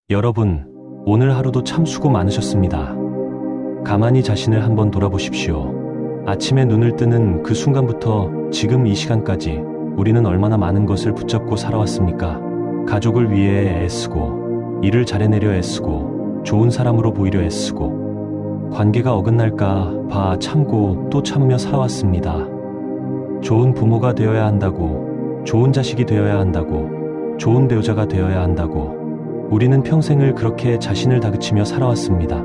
여러분, 오늘 하루도 참 수고 많으셨습니다. 가만히 자신을 한번 돌아보십시오. 아침에 눈을 뜨는 그 순간부터 지금 이 시간까지 우리는 얼마나 많은 것을 붙잡고 살아왔습니까? 가족을 위해 애쓰고, 일을 잘해내려 애쓰고, 좋은 사람으로 보이려 애쓰고, 관계가 어긋날까 봐 참고 또 참으며 살아왔습니다. 좋은 부모가 되어야 한다고, 좋은 자식이 되어야 한다고, 좋은 배우자가 되어야 한다고, 우리는 평생을 그렇게 자신을 다그치며 살아왔습니다.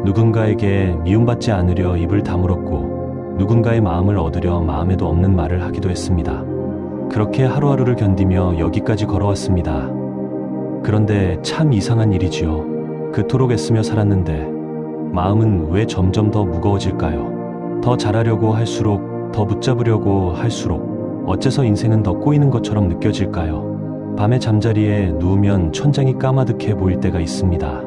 누군가에게 미움받지 않으려 입을 다물었고, 누군가의 마음을 얻으려 마음에도 없는 말을 하기도 했습니다. 그렇게 하루하루를 견디며 여기까지 걸어왔습니다. 그런데 참 이상한 일이지요. 그토록 애쓰며 살았는데 마음은 왜 점점 더 무거워질까요? 더 잘하려고 할수록, 더 붙잡으려고 할수록 어째서 인생은 더 꼬이는 것처럼 느껴질까요? 밤에 잠자리에 누우면 천장이 까마득해 보일 때가 있습니다.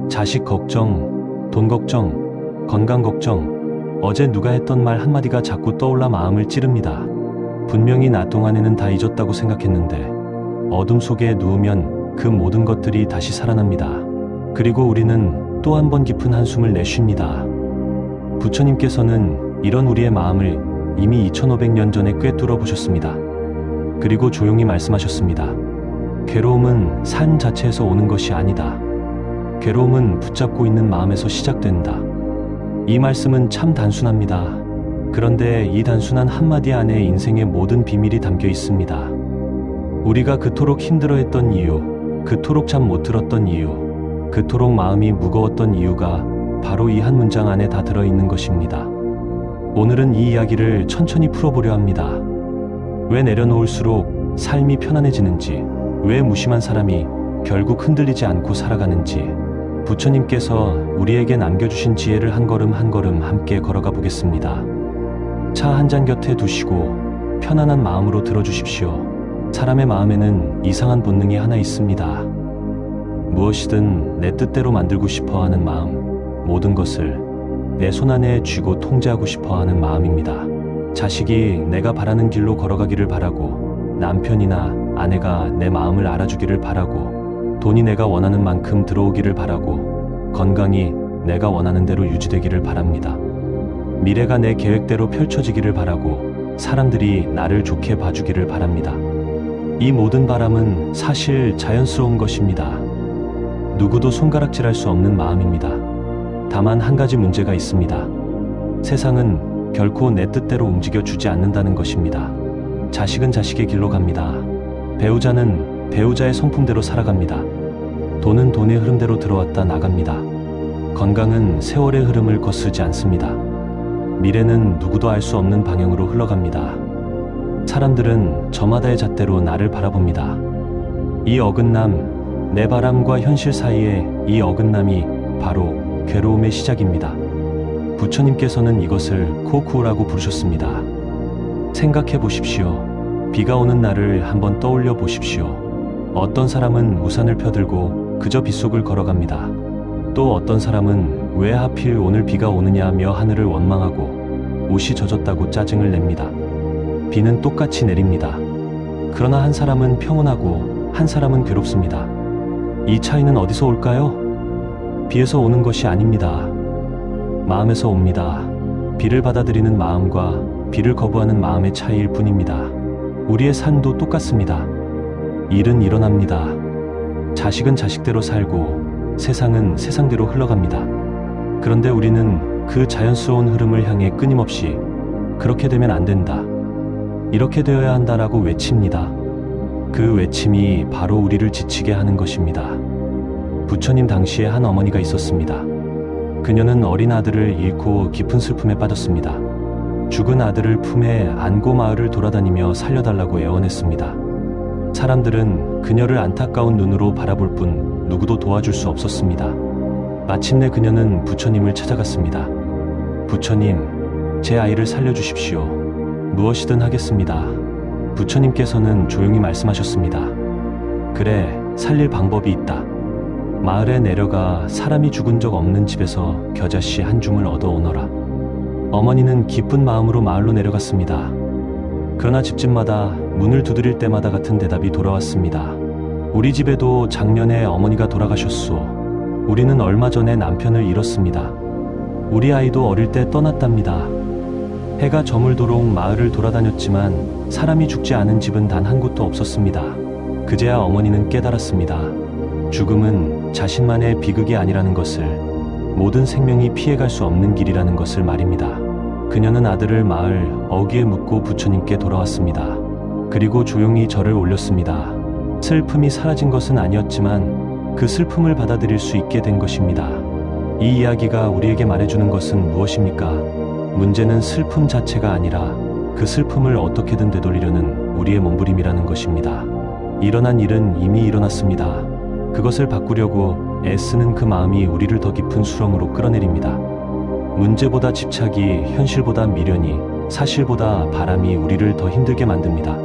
자식 걱정, 돈 걱정, 건강 걱정, 어제 누가 했던 말 한마디가 자꾸 떠올라 마음을 찌릅니다. 분명히 낮 동안에는 다 잊었다고 생각했는데 어둠 속에 누우면 그 모든 것들이 다시 살아납니다. 그리고 우리는 또 한 번 깊은 한숨을 내쉽니다. 부처님께서는 이런 우리의 마음을 이미 2500년 전에 꿰뚫어 보셨습니다. 그리고 조용히 말씀하셨습니다. 괴로움은 삶 자체에서 오는 것이 아니다. 괴로움은 붙잡고 있는 마음에서 시작된다. 이 말씀은 참 단순합니다. 그런데 이 단순한 한마디 안에 인생의 모든 비밀이 담겨 있습니다. 우리가 그토록 힘들어했던 이유, 그토록 잠 못 들었던 이유, 그토록 마음이 무거웠던 이유가 바로 이 한 문장 안에 다 들어있는 것입니다. 오늘은 이 이야기를 천천히 풀어보려 합니다. 왜 내려놓을수록 삶이 편안해지는지, 왜 무심한 사람이 결국 흔들리지 않고 살아가는지, 부처님께서 우리에게 남겨주신 지혜를 한 걸음 한 걸음 함께 걸어가 보겠습니다. 차 한 잔 곁에 두시고 편안한 마음으로 들어주십시오. 사람의 마음에는 이상한 본능이 하나 있습니다. 무엇이든 내 뜻대로 만들고 싶어 하는 마음, 모든 것을 내 손안에 쥐고 통제하고 싶어 하는 마음입니다. 자식이 내가 바라는 길로 걸어가기를 바라고, 남편이나 아내가 내 마음을 알아주기를 바라고, 돈이 내가 원하는 만큼 들어오기를 바라고, 건강이 내가 원하는 대로 유지되기를 바랍니다. 미래가 내 계획대로 펼쳐지기를 바라고, 사람들이 나를 좋게 봐주기를 바랍니다. 이 모든 바람은 사실 자연스러운 것입니다. 누구도 손가락질할 수 없는 마음입니다. 다만 한 가지 문제가 있습니다. 세상은 결코 내 뜻대로 움직여주지 않는다는 것입니다. 자식은 자식의 길로 갑니다. 배우자는 배우자의 성품대로 살아갑니다. 돈은 돈의 흐름대로 들어왔다 나갑니다. 건강은 세월의 흐름을 거스르지 않습니다. 미래는 누구도 알 수 없는 방향으로 흘러갑니다. 사람들은 저마다의 잣대로 나를 바라봅니다. 이 어긋남, 내 바람과 현실 사이의 이 어긋남이 바로 괴로움의 시작입니다. 부처님께서는 이것을 코쿠라고 부르셨습니다. 생각해 보십시오. 비가 오는 날을 한번 떠올려 보십시오. 어떤 사람은 우산을 펴들고 그저 빗속을 걸어갑니다. 또 어떤 사람은 왜 하필 오늘 비가 오느냐며 하늘을 원망하고 옷이 젖었다고 짜증을 냅니다. 비는 똑같이 내립니다. 그러나 한 사람은 평온하고 한 사람은 괴롭습니다. 이 차이는 어디서 올까요? 비에서 오는 것이 아닙니다. 마음에서 옵니다. 비를 받아들이는 마음과 비를 거부하는 마음의 차이일 뿐입니다. 우리의 삶도 똑같습니다. 일은 일어납니다. 자식은 자식대로 살고 세상은 세상대로 흘러갑니다. 그런데 우리는 그 자연스러운 흐름을 향해 끊임없이 그렇게 되면 안 된다, 이렇게 되어야 한다라고 외칩니다. 그 외침이 바로 우리를 지치게 하는 것입니다. 부처님 당시에 한 어머니가 있었습니다. 그녀는 어린 아들을 잃고 깊은 슬픔에 빠졌습니다. 죽은 아들을 품에 안고 마을을 돌아다니며 살려달라고 애원했습니다. 사람들은 그녀를 안타까운 눈으로 바라볼 뿐 누구도 도와줄 수 없었습니다. 마침내 그녀는 부처님을 찾아갔습니다. 부처님, 제 아이를 살려주십시오. 무엇이든 하겠습니다. 부처님께서는 조용히 말씀하셨습니다. 그래, 살릴 방법이 있다. 마을에 내려가 사람이 죽은 적 없는 집에서 겨자씨 한 줌을 얻어오너라. 어머니는 기쁜 마음으로 마을로 내려갔습니다. 그러나 집집마다 문을 두드릴 때마다 같은 대답이 돌아왔습니다. 우리 집에도 작년에 어머니가 돌아가셨소. 우리는 얼마 전에 남편을 잃었습니다. 우리 아이도 어릴 때 떠났답니다. 해가 저물도록 마을을 돌아다녔지만 사람이 죽지 않은 집은 단 한 곳도 없었습니다. 그제야 어머니는 깨달았습니다. 죽음은 자신만의 비극이 아니라는 것을, 모든 생명이 피해갈 수 없는 길이라는 것을 말입니다. 그녀는 아들을 마을 어귀에 묻고 부처님께 돌아왔습니다. 그리고 조용히 절을 올렸습니다. 슬픔이 사라진 것은 아니었지만 그 슬픔을 받아들일 수 있게 된 것입니다. 이 이야기가 우리에게 말해주는 것은 무엇입니까? 문제는 슬픔 자체가 아니라 그 슬픔을 어떻게든 되돌리려는 우리의 몸부림이라는 것입니다. 일어난 일은 이미 일어났습니다. 그것을 바꾸려고 애쓰는 그 마음이 우리를 더 깊은 수렁으로 끌어내립니다. 문제보다 집착이, 현실보다 미련이, 사실보다 바람이 우리를 더 힘들게 만듭니다.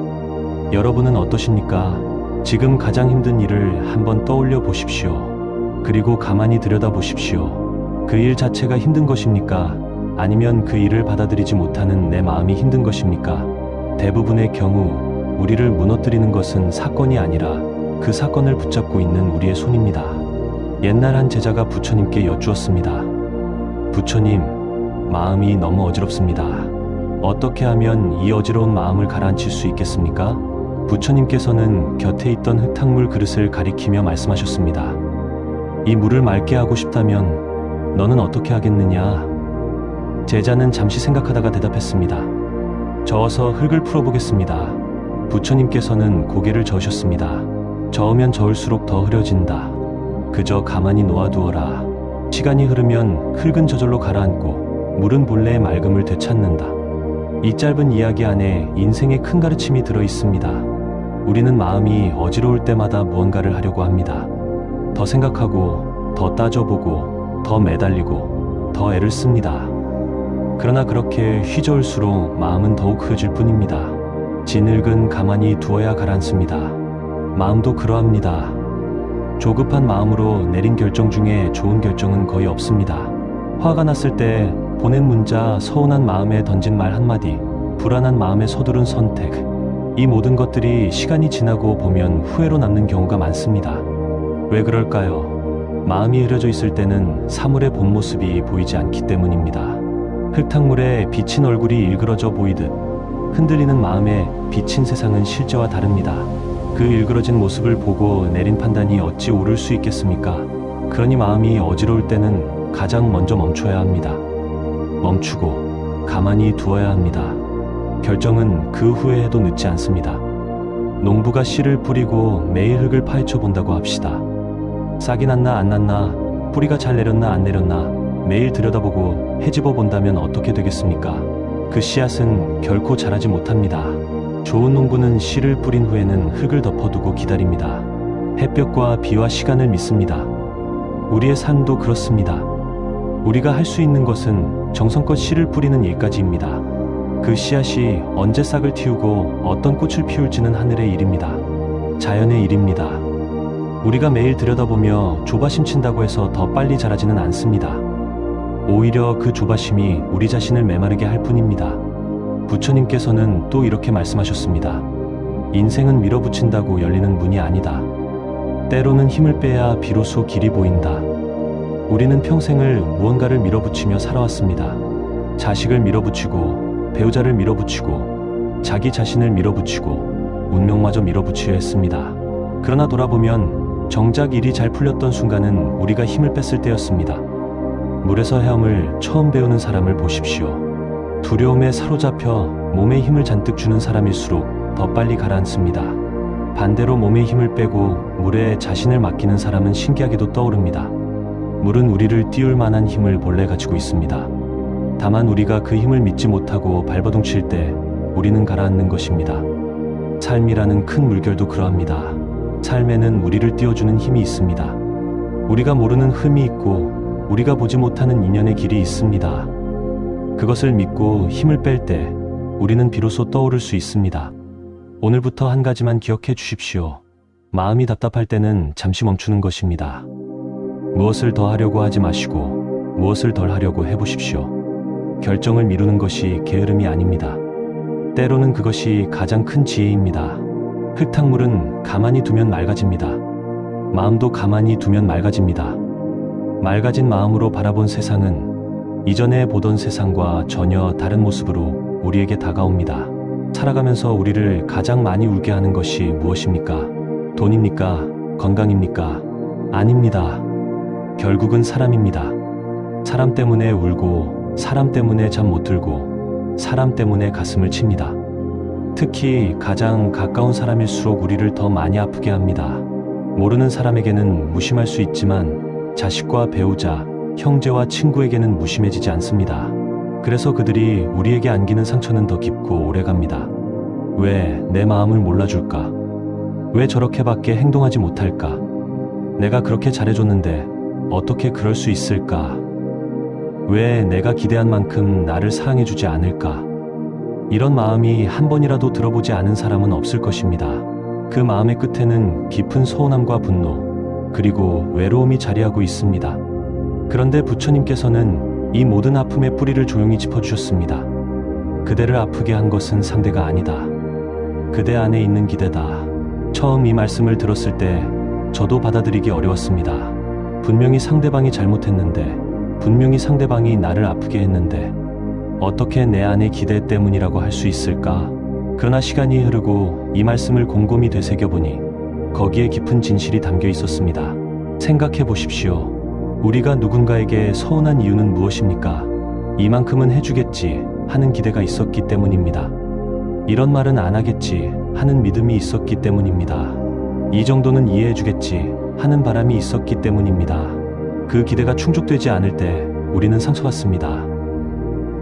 여러분은 어떠십니까? 지금 가장 힘든 일을 한번 떠올려 보십시오. 그리고 가만히 들여다 보십시오. 그 일 자체가 힘든 것입니까? 아니면 그 일을 받아들이지 못하는 내 마음이 힘든 것입니까? 대부분의 경우 우리를 무너뜨리는 것은 사건이 아니라 그 사건을 붙잡고 있는 우리의 손입니다. 옛날 한 제자가 부처님께 여쭈었습니다. 부처님, 마음이 너무 어지럽습니다. 어떻게 하면 이 어지러운 마음을 가라앉힐 수 있겠습니까? 부처님께서는 곁에 있던 흙탕물 그릇을 가리키며 말씀하셨습니다. 이 물을 맑게 하고 싶다면 너는 어떻게 하겠느냐? 제자는 잠시 생각하다가 대답했습니다. 저어서 흙을 풀어보겠습니다. 부처님께서는 고개를 저으셨습니다. 저으면 저을수록 더 흐려진다. 그저 가만히 놓아두어라. 시간이 흐르면 흙은 저절로 가라앉고 물은 본래의 맑음을 되찾는다. 이 짧은 이야기 안에 인생의 큰 가르침이 들어 있습니다. 우리는 마음이 어지러울 때마다 무언가를 하려고 합니다. 더 생각하고, 더 따져보고, 더 매달리고, 더 애를 씁니다. 그러나 그렇게 휘저을수록 마음은 더욱 흐려질 뿐입니다. 진흙은 가만히 두어야 가라앉습니다. 마음도 그러합니다. 조급한 마음으로 내린 결정 중에 좋은 결정은 거의 없습니다. 화가 났을 때 보낸 문자, 서운한 마음에 던진 말 한마디, 불안한 마음에 서두른 선택, 이 모든 것들이 시간이 지나고 보면 후회로 남는 경우가 많습니다. 왜 그럴까요? 마음이 흐려져 있을 때는 사물의 본 모습이 보이지 않기 때문입니다. 흙탕물에 비친 얼굴이 일그러져 보이듯 흔들리는 마음에 비친 세상은 실제와 다릅니다. 그 일그러진 모습을 보고 내린 판단이 어찌 옳을 수 있겠습니까? 그러니 마음이 어지러울 때는 가장 먼저 멈춰야 합니다. 멈추고 가만히 두어야 합니다. 결정은 그 후에 해도 늦지 않습니다. 농부가 씨를 뿌리고 매일 흙을 파헤쳐 본다고 합시다. 싹이 났나 안 났나, 뿌리가 잘 내렸나 안 내렸나 매일 들여다보고 헤집어 본다면 어떻게 되겠습니까? 그 씨앗은 결코 자라지 못합니다. 좋은 농부는 씨를 뿌린 후에는 흙을 덮어두고 기다립니다. 햇볕과 비와 시간을 믿습니다. 우리의 삶도 그렇습니다. 우리가 할 수 있는 것은 정성껏 씨를 뿌리는 일까지입니다. 그 씨앗이 언제 싹을 틔우고 어떤 꽃을 피울지는 하늘의 일입니다. 자연의 일입니다. 우리가 매일 들여다보며 조바심 친다고 해서 더 빨리 자라지는 않습니다. 오히려 그 조바심이 우리 자신을 메마르게 할 뿐입니다. 부처님께서는 또 이렇게 말씀하셨습니다. 인생은 밀어붙인다고 열리는 문이 아니다. 때로는 힘을 빼야 비로소 길이 보인다. 우리는 평생을 무언가를 밀어붙이며 살아왔습니다. 자식을 밀어붙이고, 배우자를 밀어붙이고, 자기 자신을 밀어붙이고, 운명마저 밀어붙여야 했습니다. 그러나 돌아보면 정작 일이 잘 풀렸던 순간은 우리가 힘을 뺐을 때였습니다. 물에서 헤엄을 처음 배우는 사람을 보십시오. 두려움에 사로잡혀 몸에 힘을 잔뜩 주는 사람일수록 더 빨리 가라앉습니다. 반대로 몸에 힘을 빼고 물에 자신을 맡기는 사람은 신기하게도 떠오릅니다. 물은 우리를 띄울 만한 힘을 본래 가지고 있습니다. 다만 우리가 그 힘을 믿지 못하고 발버둥 칠 때 우리는 가라앉는 것입니다. 삶이라는 큰 물결도 그러합니다. 삶에는 우리를 띄워주는 힘이 있습니다. 우리가 모르는 흠이 있고 우리가 보지 못하는 인연의 길이 있습니다. 그것을 믿고 힘을 뺄 때 우리는 비로소 떠오를 수 있습니다. 오늘부터 한 가지만 기억해 주십시오. 마음이 답답할 때는 잠시 멈추는 것입니다. 무엇을 더 하려고 하지 마시고 무엇을 덜 하려고 해보십시오. 결정을 미루는 것이 게으름이 아닙니다. 때로는 그것이 가장 큰 지혜입니다. 흙탕물은 가만히 두면 맑아집니다. 마음도 가만히 두면 맑아집니다. 맑아진 마음으로 바라본 세상은 이전에 보던 세상과 전혀 다른 모습으로 우리에게 다가옵니다. 살아가면서 우리를 가장 많이 울게 하는 것이 무엇입니까? 돈입니까? 건강입니까? 아닙니다. 결국은 사람입니다. 사람 때문에 울고, 사람 때문에 잠 못 들고, 사람 때문에 가슴을 칩니다. 특히 가장 가까운 사람일수록 우리를 더 많이 아프게 합니다. 모르는 사람에게는 무심할 수 있지만 자식과 배우자, 형제와 친구에게는 무심해지지 않습니다. 그래서 그들이 우리에게 안기는 상처는 더 깊고 오래갑니다. 왜 내 마음을 몰라줄까? 왜 저렇게밖에 행동하지 못할까? 내가 그렇게 잘해줬는데 어떻게 그럴 수 있을까? 왜 내가 기대한 만큼 나를 사랑해주지 않을까? 이런 마음이 한 번이라도 들어보지 않은 사람은 없을 것입니다. 그 마음의 끝에는 깊은 서운함과 분노, 그리고 외로움이 자리하고 있습니다. 그런데 부처님께서는 이 모든 아픔의 뿌리를 조용히 짚어주셨습니다. 그대를 아프게 한 것은 상대가 아니다. 그대 안에 있는 기대다. 처음 이 말씀을 들었을 때 저도 받아들이기 어려웠습니다. 분명히 상대방이 잘못했는데, 분명히 상대방이 나를 아프게 했는데 어떻게 내 안의 기대 때문이라고 할 수 있을까? 그러나 시간이 흐르고 이 말씀을 곰곰이 되새겨보니 거기에 깊은 진실이 담겨 있었습니다. 생각해 보십시오. 우리가 누군가에게 서운한 이유는 무엇입니까? 이만큼은 해주겠지 하는 기대가 있었기 때문입니다. 이런 말은 안 하겠지 하는 믿음이 있었기 때문입니다. 이 정도는 이해해주겠지 하는 바람이 있었기 때문입니다. 그 기대가 충족되지 않을 때 우리는 상처받습니다.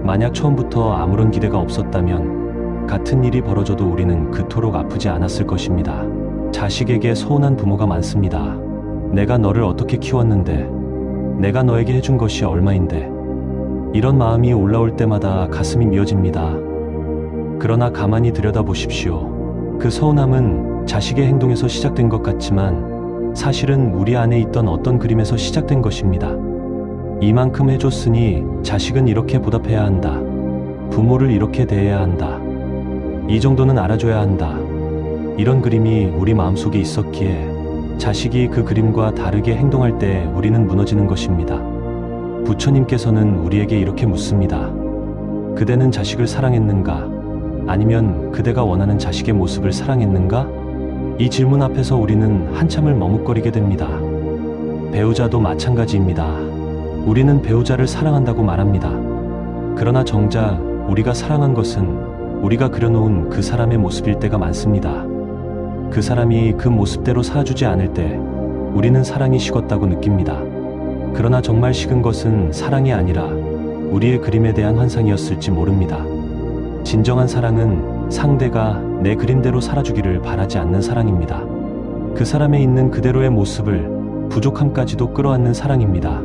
만약 처음부터 아무런 기대가 없었다면 같은 일이 벌어져도 우리는 그토록 아프지 않았을 것입니다. 자식에게 서운한 부모가 많습니다. 내가 너를 어떻게 키웠는데, 내가 너에게 해준 것이 얼마인데. 이런 마음이 올라올 때마다 가슴이 미어집니다. 그러나 가만히 들여다보십시오. 그 서운함은 자식의 행동에서 시작된 것 같지만 사실은 우리 안에 있던 어떤 그림에서 시작된 것입니다. 이만큼 해줬으니 자식은 이렇게 보답해야 한다. 부모를 이렇게 대해야 한다. 이 정도는 알아줘야 한다. 이런 그림이 우리 마음속에 있었기에 자식이 그 그림과 다르게 행동할 때 우리는 무너지는 것입니다. 부처님께서는 우리에게 이렇게 묻습니다. 그대는 자식을 사랑했는가? 아니면 그대가 원하는 자식의 모습을 사랑했는가? 이 질문 앞에서 우리는 한참을 머뭇거리게 됩니다. 배우자도 마찬가지입니다. 우리는 배우자를 사랑한다고 말합니다. 그러나 정작 우리가 사랑한 것은 우리가 그려놓은 그 사람의 모습일 때가 많습니다. 그 사람이 그 모습대로 살아주지 않을 때 우리는 사랑이 식었다고 느낍니다. 그러나 정말 식은 것은 사랑이 아니라 우리의 그림에 대한 환상이었을지 모릅니다. 진정한 사랑은 상대가 내 그림대로 살아주기를 바라지 않는 사랑입니다. 그 사람에 있는 그대로의 모습을, 부족함까지도 끌어안는 사랑입니다.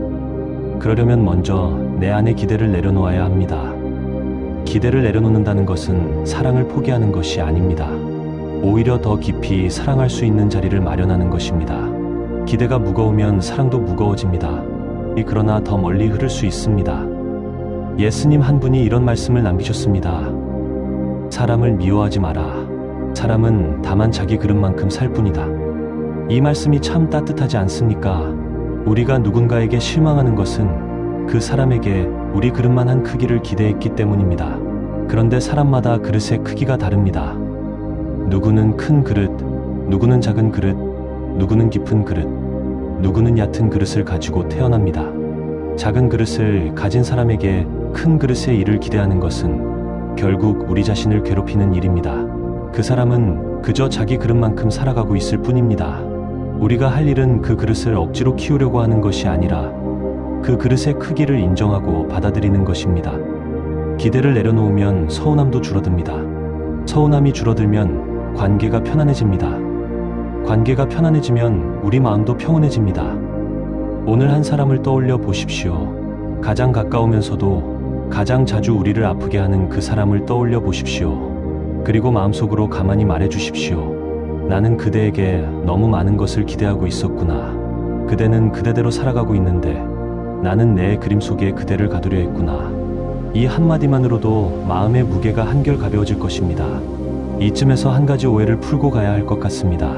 그러려면 먼저 내 안에 기대를 내려놓아야 합니다. 기대를 내려놓는다는 것은 사랑을 포기하는 것이 아닙니다. 오히려 더 깊이 사랑할 수 있는 자리를 마련하는 것입니다. 기대가 무거우면 사랑도 무거워집니다. 그러나 더 멀리 흐를 수 있습니다. 예수님 한 분이 이런 말씀을 남기셨습니다. 사람을 미워하지 마라. 사람은 다만 자기 그릇만큼 살 뿐이다. 이 말씀이 참 따뜻하지 않습니까? 우리가 누군가에게 실망하는 것은 그 사람에게 우리 그릇만 한 크기를 기대했기 때문입니다. 그런데 사람마다 그릇의 크기가 다릅니다. 누구는 큰 그릇, 누구는 작은 그릇, 누구는 깊은 그릇, 누구는 얕은 그릇을 가지고 태어납니다. 작은 그릇을 가진 사람에게 큰 그릇의 일을 기대하는 것은 결국 우리 자신을 괴롭히는 일입니다. 그 사람은 그저 자기 그릇만큼 살아가고 있을 뿐입니다. 우리가 할 일은 그 그릇을 억지로 키우려고 하는 것이 아니라 그 그릇의 크기를 인정하고 받아들이는 것입니다. 기대를 내려놓으면 서운함도 줄어듭니다. 서운함이 줄어들면 관계가 편안해집니다. 관계가 편안해지면 우리 마음도 평온해집니다. 오늘 한 사람을 떠올려 보십시오. 가장 가까우면서도 가장 자주 우리를 아프게 하는 그 사람을 떠올려 보십시오. 그리고 마음속으로 가만히 말해 주십시오. 나는 그대에게 너무 많은 것을 기대하고 있었구나. 그대는 그대대로 살아가고 있는데 나는 내 그림 속에 그대를 가두려 했구나. 이 한마디만으로도 마음의 무게가 한결 가벼워질 것입니다. 이쯤에서 한 가지 오해를 풀고 가야 할 것 같습니다.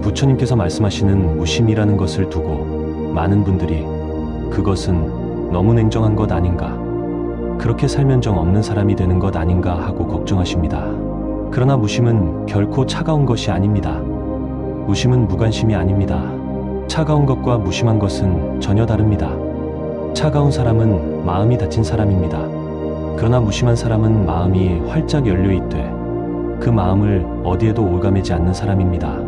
부처님께서 말씀하시는 무심이라는 것을 두고 많은 분들이 그것은 너무 냉정한 것 아닌가, 그렇게 살면 정 없는 사람이 되는 것 아닌가 하고 걱정하십니다. 그러나 무심은 결코 차가운 것이 아닙니다. 무심은 무관심이 아닙니다. 차가운 것과 무심한 것은 전혀 다릅니다. 차가운 사람은 마음이 닫힌 사람입니다. 그러나 무심한 사람은 마음이 활짝 열려 있되 그 마음을 어디에도 올가매지 않는 사람입니다.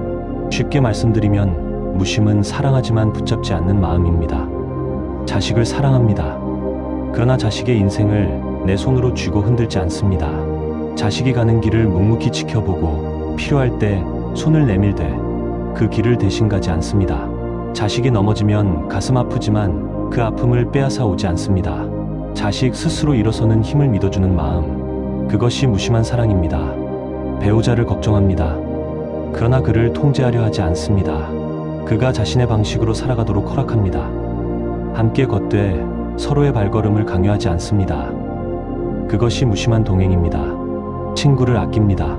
쉽게 말씀드리면 무심은 사랑하지만 붙잡지 않는 마음입니다. 자식을 사랑합니다. 그러나 자식의 인생을 내 손으로 쥐고 흔들지 않습니다. 자식이 가는 길을 묵묵히 지켜보고 필요할 때 손을 내밀되 그 길을 대신 가지 않습니다. 자식이 넘어지면 가슴 아프지만 그 아픔을 빼앗아 오지 않습니다. 자식 스스로 일어서는 힘을 믿어주는 마음, 그것이 무심한 사랑입니다. 배우자를 걱정합니다. 그러나 그를 통제하려 하지 않습니다. 그가 자신의 방식으로 살아가도록 허락합니다. 함께 걷되 서로의 발걸음을 강요하지 않습니다. 그것이 무심한 동행입니다. 친구를 아낍니다.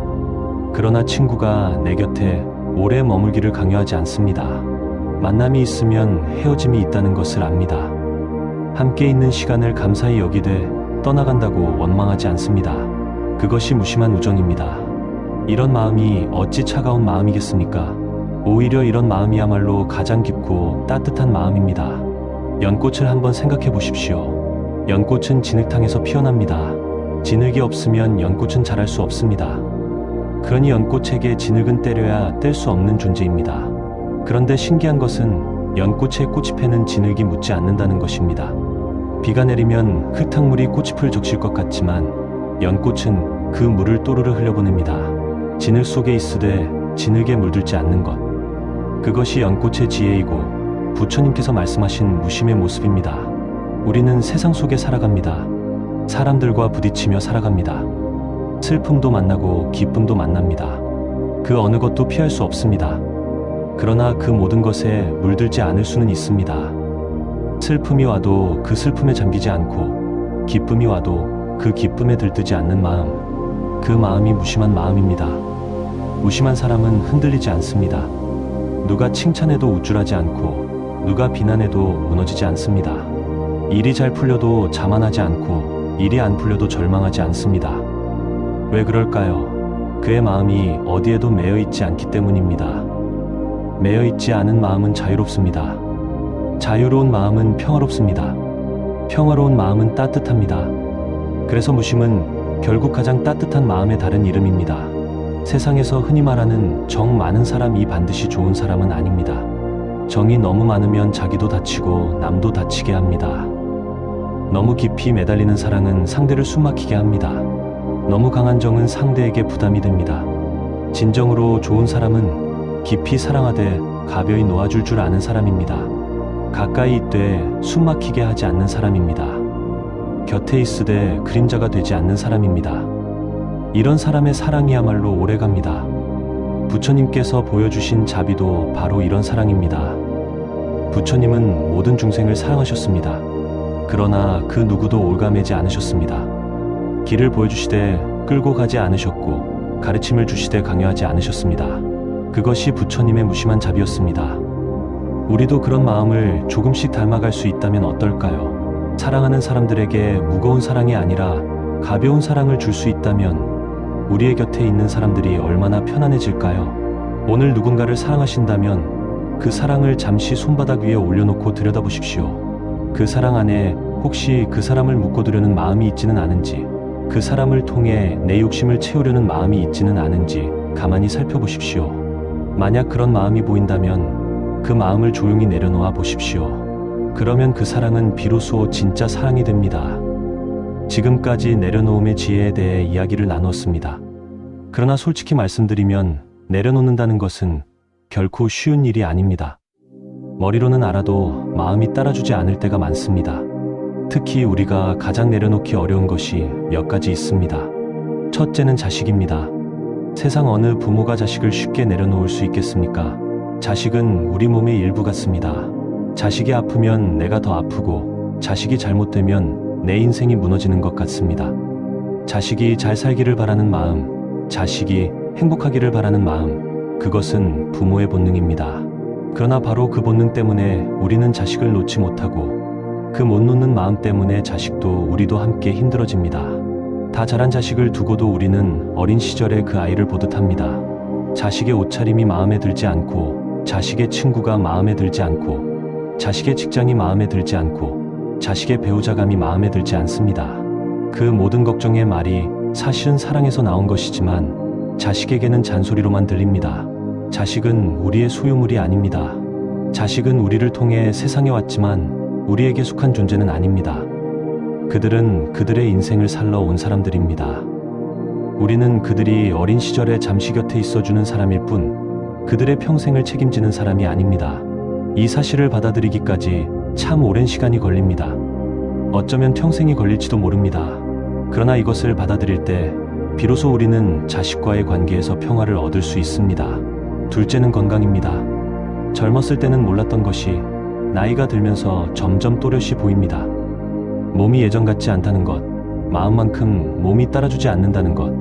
그러나 친구가 내 곁에 오래 머물기를 강요하지 않습니다. 만남이 있으면 헤어짐이 있다는 것을 압니다. 함께 있는 시간을 감사히 여기되 떠나간다고 원망하지 않습니다. 그것이 무심한 우정입니다. 이런 마음이 어찌 차가운 마음이겠습니까? 오히려 이런 마음이야말로 가장 깊고 따뜻한 마음입니다. 연꽃을 한번 생각해 보십시오. 연꽃은 진흙탕에서 피어납니다. 진흙이 없으면 연꽃은 자랄 수 없습니다. 그러니 연꽃에게 진흙은 때려야 뗄 수 없는 존재입니다. 그런데 신기한 것은 연꽃에 꽃이 패는 진흙이 묻지 않는다는 것입니다. 비가 내리면 흙탕물이 꽃잎을 적실 것 같지만 연꽃은 그 물을 또르르 흘려보냅니다. 진흙 속에 있으되 진흙에 물들지 않는 것, 그것이 연꽃의 지혜이고 부처님께서 말씀하신 무심의 모습입니다. 우리는 세상 속에 살아갑니다. 사람들과 부딪히며 살아갑니다. 슬픔도 만나고 기쁨도 만납니다. 그 어느 것도 피할 수 없습니다. 그러나 그 모든 것에 물들지 않을 수는 있습니다. 슬픔이 와도 그 슬픔에 잠기지 않고 기쁨이 와도 그 기쁨에 들뜨지 않는 마음, 그 마음이 무심한 마음입니다. 무심한 사람은 흔들리지 않습니다. 누가 칭찬해도 우쭐하지 않고 누가 비난해도 무너지지 않습니다. 일이 잘 풀려도 자만하지 않고 일이 안 풀려도 절망하지 않습니다. 왜 그럴까요? 그의 마음이 어디에도 매여 있지 않기 때문입니다. 매여 있지 않은 마음은 자유롭습니다. 자유로운 마음은 평화롭습니다. 평화로운 마음은 따뜻합니다. 그래서 무심은 결국 가장 따뜻한 마음의 다른 이름입니다. 세상에서 흔히 말하는 정 많은 사람이 반드시 좋은 사람은 아닙니다. 정이 너무 많으면 자기도 다치고 남도 다치게 합니다. 너무 깊이 매달리는 사랑은 상대를 숨막히게 합니다. 너무 강한 정은 상대에게 부담이 됩니다. 진정으로 좋은 사람은 깊이 사랑하되 가벼이 놓아줄 줄 아는 사람입니다. 가까이 있되 숨막히게 하지 않는 사람입니다. 곁에 있으되 그림자가 되지 않는 사람입니다. 이런 사람의 사랑이야말로 오래갑니다. 부처님께서 보여주신 자비도 바로 이런 사랑입니다. 부처님은 모든 중생을 사랑하셨습니다. 그러나 그 누구도 올가매지 않으셨습니다. 길을 보여주시되 끌고 가지 않으셨고 가르침을 주시되 강요하지 않으셨습니다. 그것이 부처님의 무심한 자비였습니다. 우리도 그런 마음을 조금씩 닮아갈 수 있다면 어떨까요? 사랑하는 사람들에게 무거운 사랑이 아니라 가벼운 사랑을 줄 수 있다면 우리의 곁에 있는 사람들이 얼마나 편안해질까요? 오늘 누군가를 사랑하신다면 그 사랑을 잠시 손바닥 위에 올려놓고 들여다보십시오. 그 사랑 안에 혹시 그 사람을 묶어두려는 마음이 있지는 않은지, 그 사람을 통해 내 욕심을 채우려는 마음이 있지는 않은지 가만히 살펴보십시오. 만약 그런 마음이 보인다면 그 마음을 조용히 내려놓아 보십시오. 그러면 그 사랑은 비로소 진짜 사랑이 됩니다. 지금까지 내려놓음의 지혜에 대해 이야기를 나눴습니다. 그러나 솔직히 말씀드리면 내려놓는다는 것은 결코 쉬운 일이 아닙니다. 머리로는 알아도 마음이 따라주지 않을 때가 많습니다. 특히 우리가 가장 내려놓기 어려운 것이 몇 가지 있습니다. 첫째는 자식입니다. 세상 어느 부모가 자식을 쉽게 내려놓을 수 있겠습니까? 자식은 우리 몸의 일부 같습니다. 자식이 아프면 내가 더 아프고 자식이 잘못되면 내 인생이 무너지는 것 같습니다. 자식이 잘 살기를 바라는 마음, 자식이 행복하기를 바라는 마음, 그것은 부모의 본능입니다. 그러나 바로 그 본능 때문에 우리는 자식을 놓지 못하고 그 못 놓는 마음 때문에 자식도 우리도 함께 힘들어집니다. 다 자란 자식을 두고도 우리는 어린 시절에 그 아이를 보듯 합니다. 자식의 옷차림이 마음에 들지 않고, 자식의 친구가 마음에 들지 않고, 자식의 직장이 마음에 들지 않고, 자식의 배우자감이 마음에 들지 않습니다. 그 모든 걱정의 말이 사실은 사랑에서 나온 것이지만 자식에게는 잔소리로만 들립니다. 자식은 우리의 소유물이 아닙니다. 자식은 우리를 통해 세상에 왔지만 우리에게 속한 존재는 아닙니다. 그들은 그들의 인생을 살러 온 사람들입니다. 우리는 그들이 어린 시절에 잠시 곁에 있어주는 사람일 뿐 그들의 평생을 책임지는 사람이 아닙니다. 이 사실을 받아들이기까지 참 오랜 시간이 걸립니다. 어쩌면 평생이 걸릴지도 모릅니다. 그러나 이것을 받아들일 때 비로소 우리는 자식과의 관계에서 평화를 얻을 수 있습니다. 둘째는 건강입니다. 젊었을 때는 몰랐던 것이 나이가 들면서 점점 또렷이 보입니다. 몸이 예전 같지 않다는 것, 마음만큼 몸이 따라주지 않는다는 것,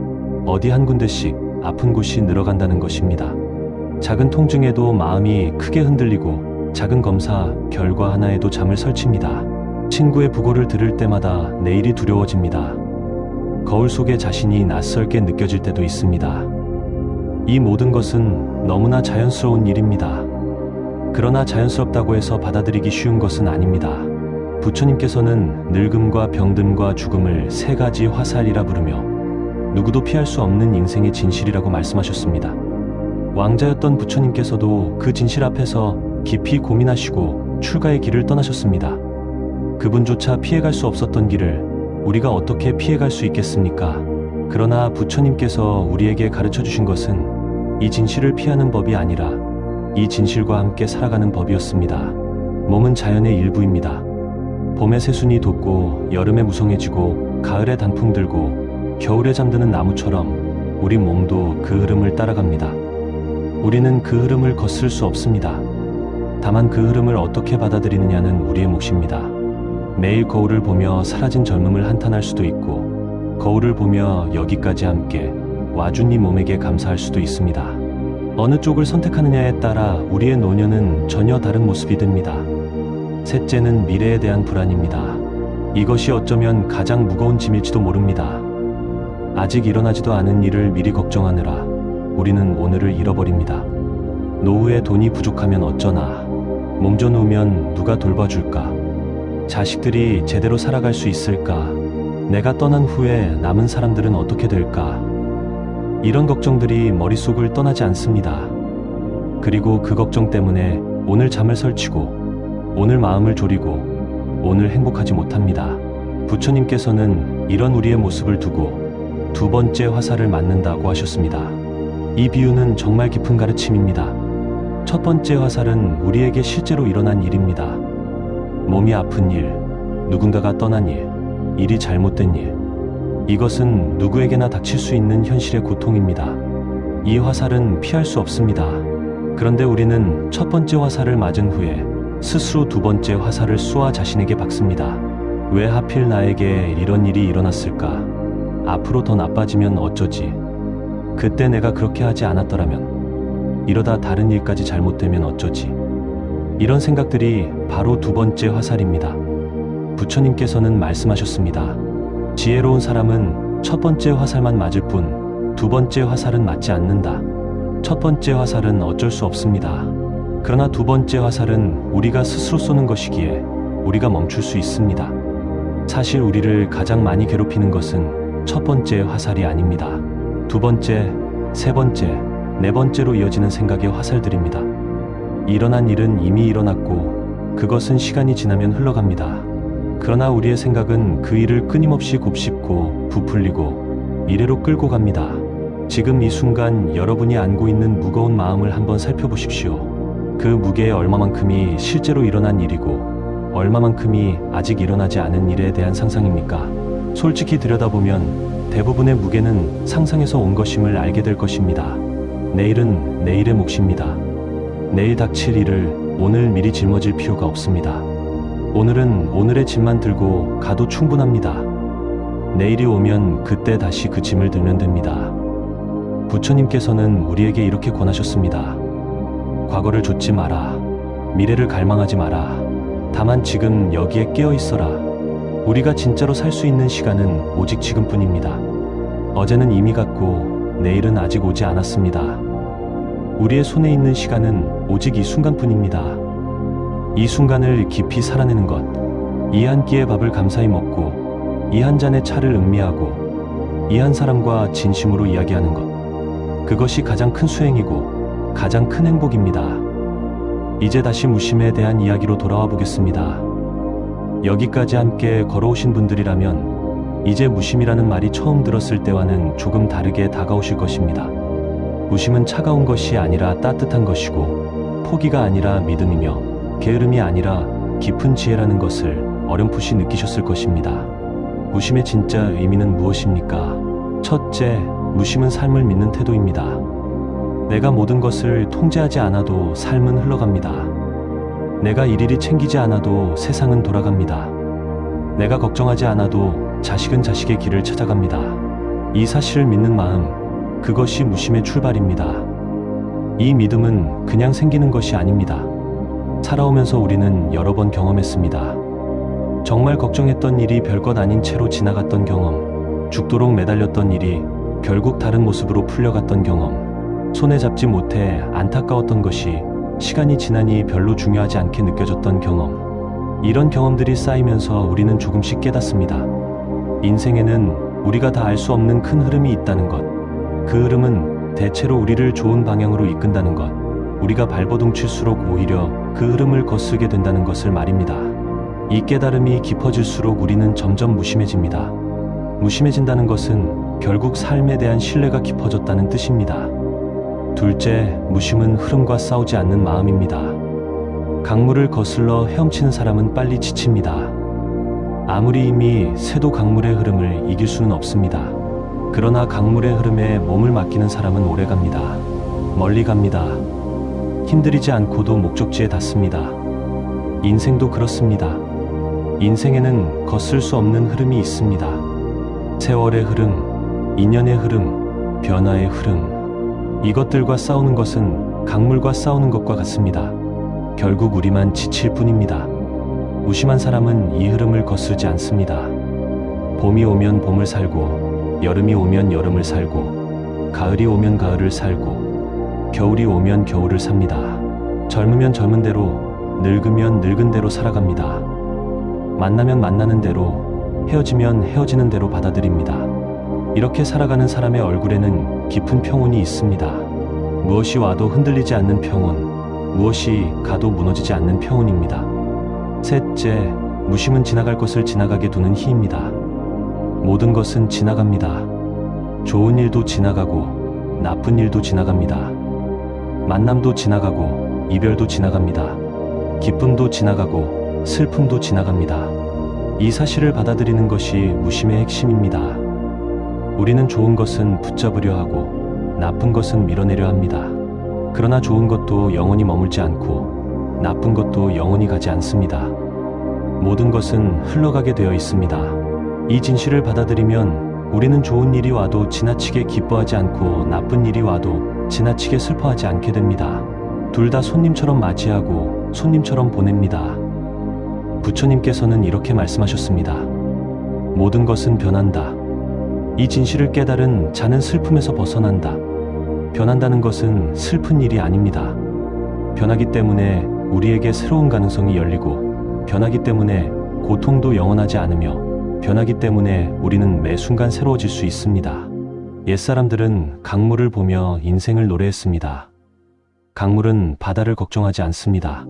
어디 한 군데씩 아픈 곳이 늘어간다는 것입니다. 작은 통증에도 마음이 크게 흔들리고 작은 검사 결과 하나에도 잠을 설칩니다. 친구의 부고를 들을 때마다 내일이 두려워집니다. 거울 속에 자신이 낯설게 느껴질 때도 있습니다. 이 모든 것은 너무나 자연스러운 일입니다. 그러나 자연스럽다고 해서 받아들이기 쉬운 것은 아닙니다. 부처님께서는 늙음과 병듦과 죽음을 세 가지 화살이라 부르며 누구도 피할 수 없는 인생의 진실이라고 말씀하셨습니다. 왕자였던 부처님께서도 그 진실 앞에서 깊이 고민하시고 출가의 길을 떠나셨습니다. 그분조차 피해갈 수 없었던 길을 우리가 어떻게 피해갈 수 있겠습니까? 그러나 부처님께서 우리에게 가르쳐 주신 것은 이 진실을 피하는 법이 아니라 이 진실과 함께 살아가는 법이었습니다. 몸은 자연의 일부입니다. 봄에 새순이 돋고 여름에 무성해지고 가을에 단풍 들고 겨울에 잠드는 나무처럼 우리 몸도 그 흐름을 따라갑니다. 우리는 그 흐름을 거슬 수 없습니다. 다만 그 흐름을 어떻게 받아들이느냐는 우리의 몫입니다. 매일 거울을 보며 사라진 젊음을 한탄할 수도 있고 거울을 보며 여기까지 함께 와준 이 몸에게 감사할 수도 있습니다. 어느 쪽을 선택하느냐에 따라 우리의 노년은 전혀 다른 모습이 됩니다. 셋째는 미래에 대한 불안입니다. 이것이 어쩌면 가장 무거운 짐일지도 모릅니다. 아직 일어나지도 않은 일을 미리 걱정하느라 우리는 오늘을 잃어버립니다. 노후에 돈이 부족하면 어쩌나, 몸져 누우면 누가 돌봐줄까, 자식들이 제대로 살아갈 수 있을까, 내가 떠난 후에 남은 사람들은 어떻게 될까, 이런 걱정들이 머릿속을 떠나지 않습니다. 그리고 그 걱정 때문에 오늘 잠을 설치고 오늘 마음을 졸이고 오늘 행복하지 못합니다. 부처님께서는 이런 우리의 모습을 두고 두 번째 화살을 맞는다고 하셨습니다. 이 비유는 정말 깊은 가르침입니다. 첫 번째 화살은 우리에게 실제로 일어난 일입니다. 몸이 아픈 일, 누군가가 떠난 일, 일이 잘못된 일. 이것은 누구에게나 닥칠 수 있는 현실의 고통입니다. 이 화살은 피할 수 없습니다. 그런데 우리는 첫 번째 화살을 맞은 후에 스스로 두 번째 화살을 쏘아 자신에게 박습니다. 왜 하필 나에게 이런 일이 일어났을까? 앞으로 더 나빠지면 어쩌지? 그때 내가 그렇게 하지 않았더라면, 이러다 다른 일까지 잘못되면 어쩌지? 이런 생각들이 바로 두 번째 화살입니다. 부처님께서는 말씀하셨습니다. 지혜로운 사람은 첫 번째 화살만 맞을 뿐 두 번째 화살은 맞지 않는다. 첫 번째 화살은 어쩔 수 없습니다. 그러나 두 번째 화살은 우리가 스스로 쏘는 것이기에 우리가 멈출 수 있습니다. 사실 우리를 가장 많이 괴롭히는 것은 첫 번째 화살이 아닙니다. 두 번째, 세 번째, 네 번째로 이어지는 생각의 화살들입니다. 일어난 일은 이미 일어났고 그것은 시간이 지나면 흘러갑니다. 그러나 우리의 생각은 그 일을 끊임없이 곱씹고 부풀리고 미래로 끌고 갑니다. 지금 이 순간 여러분이 안고 있는 무거운 마음을 한번 살펴보십시오. 그 무게의 얼마만큼이 실제로 일어난 일이고 얼마만큼이 아직 일어나지 않은 일에 대한 상상입니까? 솔직히 들여다보면 대부분의 무게는 상상에서 온 것임을 알게 될 것입니다. 내일은 내일의 몫입니다. 내일 닥칠 일을 오늘 미리 짊어질 필요가 없습니다. 오늘은 오늘의 짐만 들고 가도 충분합니다. 내일이 오면 그때 다시 그 짐을 들면 됩니다. 부처님께서는 우리에게 이렇게 권하셨습니다. 과거를 좇지 마라. 미래를 갈망하지 마라. 다만 지금 여기에 깨어 있어라. 우리가 진짜로 살 수 있는 시간은 오직 지금뿐입니다. 어제는 이미 갔고 내일은 아직 오지 않았습니다. 우리의 손에 있는 시간은 오직 이 순간뿐입니다. 이 순간을 깊이 살아내는 것, 이 한 끼의 밥을 감사히 먹고 이 한 잔의 차를 음미하고 이 한 사람과 진심으로 이야기하는 것, 그것이 가장 큰 수행이고 가장 큰 행복입니다. 이제 다시 무심에 대한 이야기로 돌아와 보겠습니다. 여기까지 함께 걸어오신 분들이라면 이제 무심이라는 말이 처음 들었을 때와는 조금 다르게 다가오실 것입니다. 무심은 차가운 것이 아니라 따뜻한 것이고 포기가 아니라 믿음이며 게으름이 아니라 깊은 지혜라는 것을 어렴풋이 느끼셨을 것입니다. 무심의 진짜 의미는 무엇입니까? 첫째, 무심은 삶을 믿는 태도입니다. 내가 모든 것을 통제하지 않아도 삶은 흘러갑니다. 내가 일일이 챙기지 않아도 세상은 돌아갑니다. 내가 걱정하지 않아도 자식은 자식의 길을 찾아갑니다. 이 사실을 믿는 마음, 그것이 무심의 출발입니다. 이 믿음은 그냥 생기는 것이 아닙니다. 살아오면서 우리는 여러 번 경험했습니다. 정말 걱정했던 일이 별것 아닌 채로 지나갔던 경험, 죽도록 매달렸던 일이 결국 다른 모습으로 풀려갔던 경험, 손에 잡지 못해 안타까웠던 것이 시간이 지나니 별로 중요하지 않게 느껴졌던 경험, 이런 경험들이 쌓이면서 우리는 조금씩 깨닫습니다. 인생에는 우리가 다 알 수 없는 큰 흐름이 있다는 것, 그 흐름은 대체로 우리를 좋은 방향으로 이끈다는 것, 우리가 발버둥 칠수록 오히려 그 흐름을 거스르게 된다는 것을 말입니다. 이 깨달음이 깊어질수록 우리는 점점 무심해집니다. 무심해진다는 것은 결국 삶에 대한 신뢰가 깊어졌다는 뜻입니다. 둘째, 무심은 흐름과 싸우지 않는 마음입니다. 강물을 거슬러 헤엄치는 사람은 빨리 지칩니다. 아무리 힘이 세도 강물의 흐름을 이길 수는 없습니다. 그러나 강물의 흐름에 몸을 맡기는 사람은 오래 갑니다. 멀리 갑니다. 힘들이지 않고도 목적지에 닿습니다. 인생도 그렇습니다. 인생에는 거슬 수 없는 흐름이 있습니다. 세월의 흐름, 인연의 흐름, 변화의 흐름. 이것들과 싸우는 것은 강물과 싸우는 것과 같습니다. 결국 우리만 지칠 뿐입니다. 무심한 사람은 이 흐름을 거스르지 않습니다. 봄이 오면 봄을 살고, 여름이 오면 여름을 살고, 가을이 오면 가을을 살고, 겨울이 오면 겨울을 삽니다. 젊으면 젊은 대로, 늙으면 늙은 대로 살아갑니다. 만나면 만나는 대로, 헤어지면 헤어지는 대로 받아들입니다. 이렇게 살아가는 사람의 얼굴에는 깊은 평온이 있습니다. 무엇이 와도 흔들리지 않는 평온, 무엇이 가도 무너지지 않는 평온입니다. 셋째, 무심은 지나갈 것을 지나가게 두는 희입니다. 모든 것은 지나갑니다. 좋은 일도 지나가고 나쁜 일도 지나갑니다. 만남도 지나가고 이별도 지나갑니다. 기쁨도 지나가고 슬픔도 지나갑니다. 이 사실을 받아들이는 것이 무심의 핵심입니다. 우리는 좋은 것은 붙잡으려 하고 나쁜 것은 밀어내려 합니다. 그러나 좋은 것도 영원히 머물지 않고 나쁜 것도 영원히 가지 않습니다. 모든 것은 흘러가게 되어 있습니다. 이 진실을 받아들이면 우리는 좋은 일이 와도 지나치게 기뻐하지 않고 나쁜 일이 와도 지나치게 슬퍼하지 않게 됩니다. 둘 다 손님처럼 맞이하고 손님처럼 보냅니다. 부처님께서는 이렇게 말씀하셨습니다. 모든 것은 변한다. 이 진실을 깨달은 자는 슬픔에서 벗어난다. 변한다는 것은 슬픈 일이 아닙니다. 변하기 때문에 우리에게 새로운 가능성이 열리고, 변하기 때문에 고통도 영원하지 않으며, 변하기 때문에 우리는 매 순간 새로워질 수 있습니다. 옛사람들은 강물을 보며 인생을 노래했습니다. 강물은 바다를 걱정하지 않습니다.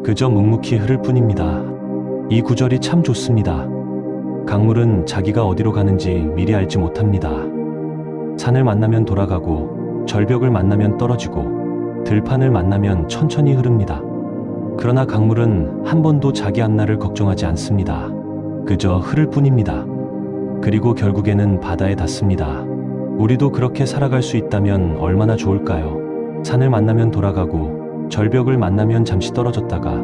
그저 묵묵히 흐를 뿐입니다. 이 구절이 참 좋습니다. 강물은 자기가 어디로 가는지 미리 알지 못합니다. 산을 만나면 돌아가고, 절벽을 만나면 떨어지고, 들판을 만나면 천천히 흐릅니다. 그러나 강물은 한 번도 자기 앞날을 걱정하지 않습니다. 그저 흐를 뿐입니다. 그리고 결국에는 바다에 닿습니다. 우리도 그렇게 살아갈 수 있다면 얼마나 좋을까요? 산을 만나면 돌아가고, 절벽을 만나면 잠시 떨어졌다가,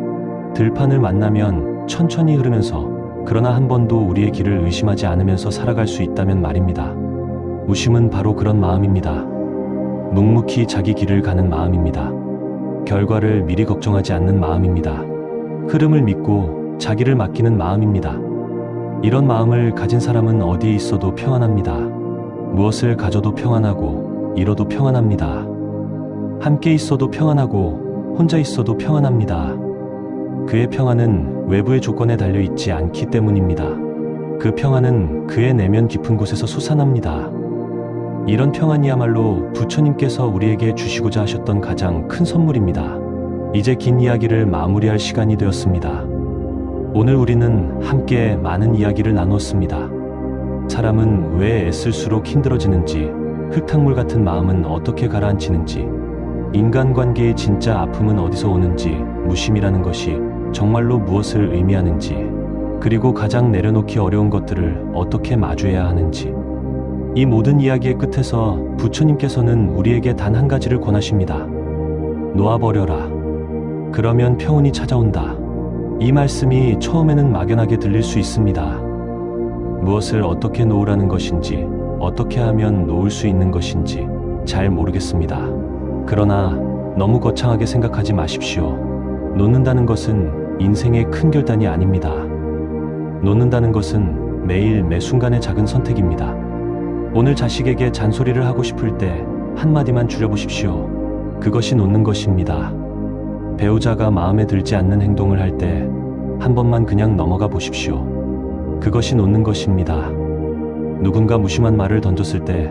들판을 만나면 천천히 흐르면서, 그러나 한 번도 우리의 길을 의심하지 않으면서 살아갈 수 있다면 말입니다. 무심은 바로 그런 마음입니다. 묵묵히 자기 길을 가는 마음입니다. 결과를 미리 걱정하지 않는 마음입니다. 흐름을 믿고 자기를 맡기는 마음입니다. 이런 마음을 가진 사람은 어디에 있어도 평안합니다. 무엇을 가져도 평안하고 잃어도 평안합니다. 함께 있어도 평안하고 혼자 있어도 평안합니다. 그의 평안은 외부의 조건에 달려 있지 않기 때문입니다. 그 평안은 그의 내면 깊은 곳에서 솟아납니다. 이런 평안이야말로 부처님께서 우리에게 주시고자 하셨던 가장 큰 선물입니다. 이제 긴 이야기를 마무리할 시간이 되었습니다. 오늘 우리는 함께 많은 이야기를 나누었습니다. 사람은 왜 애쓸수록 힘들어지는지, 흙탕물 같은 마음은 어떻게 가라앉히는지, 인간관계의 진짜 아픔은 어디서 오는지, 무심이라는 것이 정말로 무엇을 의미하는지, 그리고 가장 내려놓기 어려운 것들을 어떻게 마주해야 하는지, 이 모든 이야기의 끝에서 부처님께서는 우리에게 단 한 가지를 권하십니다. 놓아버려라. 그러면 평온이 찾아온다. 이 말씀이 처음에는 막연하게 들릴 수 있습니다. 무엇을 어떻게 놓으라는 것인지, 어떻게 하면 놓을 수 있는 것인지 잘 모르겠습니다. 그러나 너무 거창하게 생각하지 마십시오. 놓는다는 것은 인생의 큰 결단이 아닙니다. 놓는다는 것은 매일 매 순간의 작은 선택입니다. 오늘 자식에게 잔소리를 하고 싶을 때 한마디만 줄여보십시오. 그것이 놓는 것입니다. 배우자가 마음에 들지 않는 행동을 할 때 한 번만 그냥 넘어가 보십시오. 그것이 놓는 것입니다. 누군가 무심한 말을 던졌을 때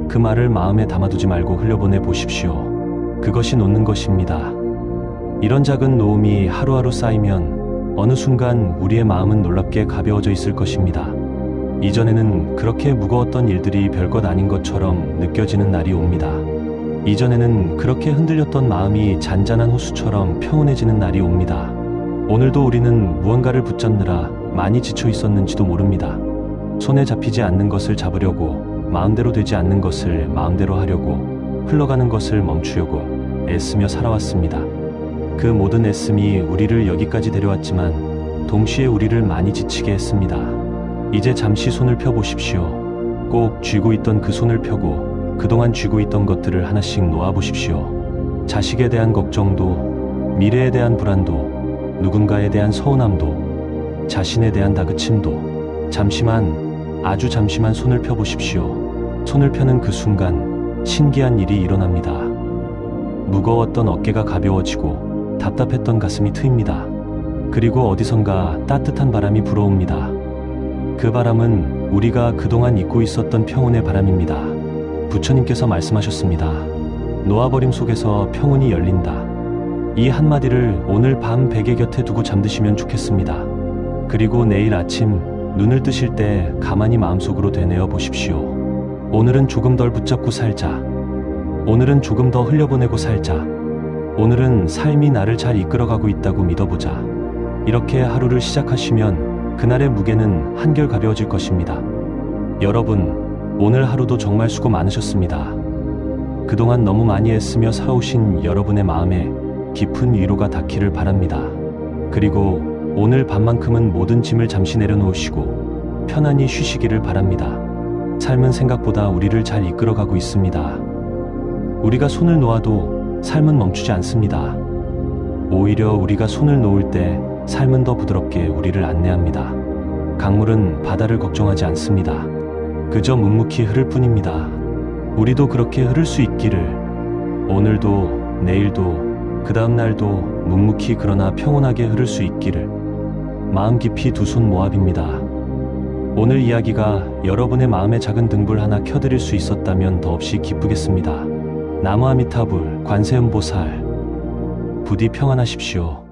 그 말을 마음에 담아두지 말고 흘려보내 보십시오. 그것이 놓는 것입니다. 이런 작은 놓음이 하루하루 쌓이면 어느 순간 우리의 마음은 놀랍게 가벼워져 있을 것입니다. 이전에는 그렇게 무거웠던 일들이 별것 아닌 것처럼 느껴지는 날이 옵니다. 이전에는 그렇게 흔들렸던 마음이 잔잔한 호수처럼 평온해지는 날이 옵니다. 오늘도 우리는 무언가를 붙잡느라 많이 지쳐 있었는지도 모릅니다. 손에 잡히지 않는 것을 잡으려고, 마음대로 되지 않는 것을 마음대로 하려고, 흘러가는 것을 멈추려고 애쓰며 살아왔습니다. 그 모든 애씀이 우리를 여기까지 데려왔지만 동시에 우리를 많이 지치게 했습니다. 이제 잠시 손을 펴보십시오. 꼭 쥐고 있던 그 손을 펴고 그동안 쥐고 있던 것들을 하나씩 놓아보십시오. 자식에 대한 걱정도, 미래에 대한 불안도, 누군가에 대한 서운함도, 자신에 대한 다그침도, 잠시만, 아주 잠시만 손을 펴보십시오. 손을 펴는 그 순간 신기한 일이 일어납니다. 무거웠던 어깨가 가벼워지고 답답했던 가슴이 트입니다. 그리고 어디선가 따뜻한 바람이 불어옵니다. 그 바람은 우리가 그동안 잊고 있었던 평온의 바람입니다. 부처님께서 말씀하셨습니다. 놓아버림 속에서 평온이 열린다. 이 한마디를 오늘 밤 베개 곁에 두고 잠드시면 좋겠습니다. 그리고 내일 아침 눈을 뜨실 때 가만히 마음속으로 되뇌어 보십시오. 오늘은 조금 덜 붙잡고 살자. 오늘은 조금 더 흘려보내고 살자. 오늘은 삶이 나를 잘 이끌어가고 있다고 믿어보자. 이렇게 하루를 시작하시면 그날의 무게는 한결 가벼워질 것입니다. 여러분, 오늘 하루도 정말 수고 많으셨습니다. 그동안 너무 많이 애쓰며 살아오신 여러분의 마음에 깊은 위로가 닿기를 바랍니다. 그리고 오늘 밤만큼은 모든 짐을 잠시 내려놓으시고 편안히 쉬시기를 바랍니다. 삶은 생각보다 우리를 잘 이끌어가고 있습니다. 우리가 손을 놓아도 삶은 멈추지 않습니다. 오히려 우리가 손을 놓을 때 삶은 더 부드럽게 우리를 안내합니다. 강물은 바다를 걱정하지 않습니다. 그저 묵묵히 흐를 뿐입니다. 우리도 그렇게 흐를 수 있기를. 오늘도, 내일도, 그 다음 날도 묵묵히 그러나 평온하게 흐를 수 있기를. 마음 깊이 두 손 모압입니다. 오늘 이야기가 여러분의 마음의 작은 등불 하나 켜드릴 수 있었다면 더없이 기쁘겠습니다. 나무 아미타불, 관세음보살. 부디 평안하십시오.